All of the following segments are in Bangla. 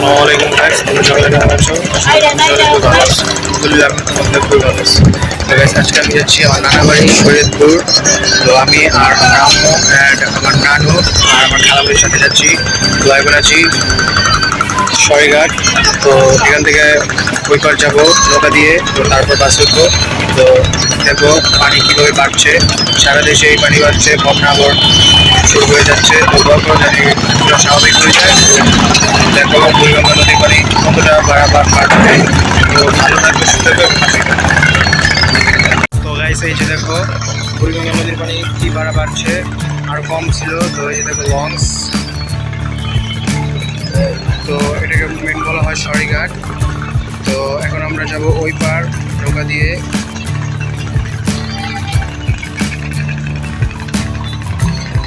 আসসালামু আলাইকুম গাইস, তোমরা সবাই কেমন আছো? আলহামদুলিল্লাহ, আমি তোমাদের খুবই ভালো আছি। তো গাইস, আজকে আমি যাচ্ছি আমার নানা বাড়ি শরীয়তপুর। তো আমি আর আমার আম্মু অ্যান্ড আমার নানু আর আমার খালামুড়ির সাথে যাচ্ছি। তো এখন আছি সরাইঘাট। তো এখান থেকে ওই পার যাবো নৌকা দিয়ে, তো তারপর বাস উঠবো। তো দেখবো পানি কীভাবে বাড়ছে, সারা দেশে এই পানি বাড়ছে, বন্যা আবার শুরু হয়ে যাচ্ছে। তো দরকার জানি পুরো স্বাভাবিক হয়ে যায়। তো দেখো বুড়িগঙ্গা নদীর পানি কতটা বাড়বে। তো ভালো থাকবে, সুস্থ থাকবে। তো গাইস, এই যে দেখো বুড়িগঙ্গা নদীর পানি কি বাড়ছে, আর কম ছিল। তো এই যে দেখো লঞ্চ, তো এটাকে মেন বলা হয় সরাইঘাট। তো এখন আমরা যাব ওই পার নৌকা দিয়ে।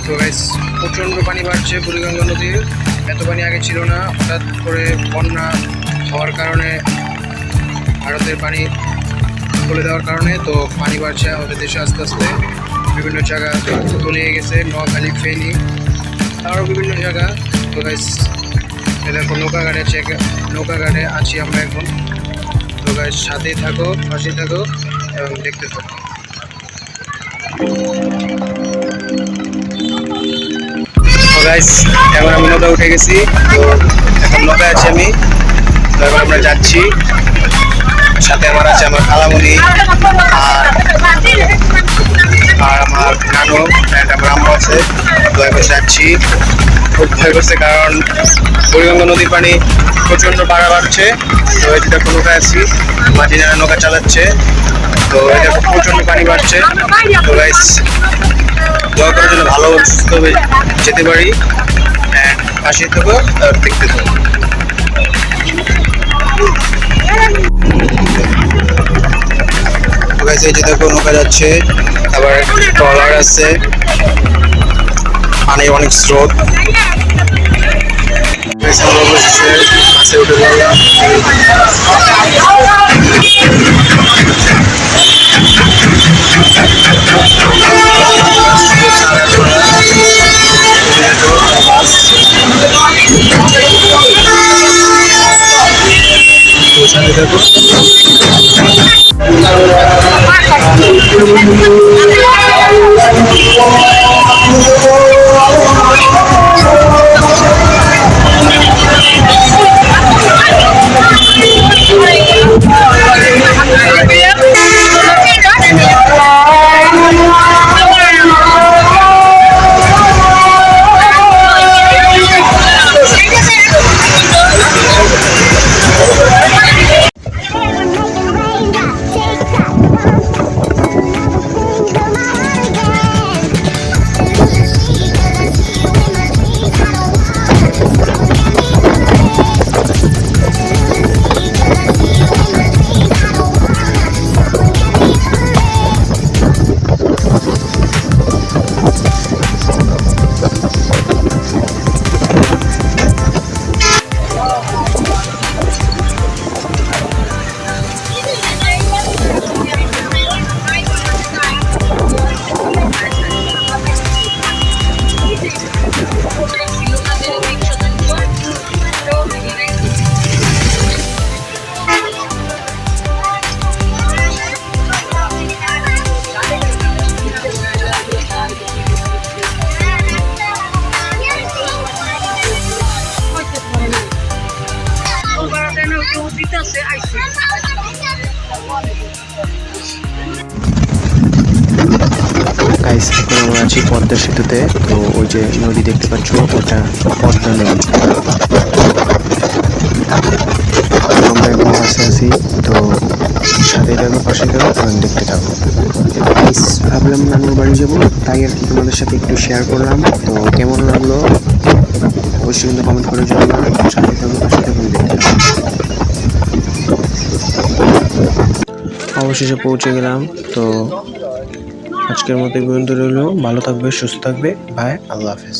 তো গাইস, প্রচণ্ড পানি বাড়ছে বুড়িগঙ্গা নদীর। এত পানি আগে ছিল না, হঠাৎ করে বন্যা হওয়ার কারণে, ভারতের পানি তুলে দেওয়ার কারণে তো পানি বাড়ছে আমাদের দেশে আস্তে আস্তে। বিভিন্ন জায়গা তলিয়ে গেছে, নোয়াখালী, ফেনী, আরও বিভিন্ন জায়গা। তো গাইস, দেখো নৌকাঘাটে আছি আমরা এখন। তো গাইস, সাথেই থাকো, পাশে থাকো এবং দেখতে থাকো। তো গাইস, এখন আমি নৌকা উঠে গেছি। তো এখন নৌকায় আছি আমি। তো এখন আমরা যাচ্ছি, সাথে আমার আছে আমার খালামুনি আর আমার নানু অ্যান্ড আমার আম্মু আছে। তো এখন যাচ্ছি, খুব ভয় করছে কারণ বুড়িগঙ্গা নদীর পানি প্রচণ্ড বাড়ছে। তো এই যেটা নৌকায় আছি, মাঝি যারা নৌকা চালাচ্ছে। তো এটা প্রচণ্ড পানি বাড়ছে। তো গাইস, দোয়া করার জন্য ভালো সুস্থভাবে যেতে পারি অ্যান্ড পাশে থাকো আর দেখতে থাকো। গাইস, এই যে দেখো নৌকা যাচ্ছে, আবার ট্রলার আছে, পানি অনেক স্রোত। আমরা অবশেষে মাছে উঠে পড়লাম। সাথে দেখো গাইস, এখন আমরা আছি পদ্মা সেতুতে। তো ওই যে নদী দেখতে পাচ্ছ, ওটা পদ্মা নদী। আমরা এখন কাছে আছি, তো সাথে থাকো, পাশে থাকো এবং দেখতে থাকো। গাইস, ভাবলাম নানুর বাড়ি যাবো, তাই আর কি তোমাদের সাথে একটু শেয়ার করলাম। তো কেমন লাগলো অবশ্যই কিন্তু কমেন্ট করে জানাবেন। সাথে থাকো, পাশে থাকো, দেখতে থাকো। অবশেষে পৌঁছে গেলাম। তো আজকের মতো এই পর্যন্ত রইল। ভালো থাকবে, সুস্থ থাকবে। বাই, আল্লাহ হাফেজ।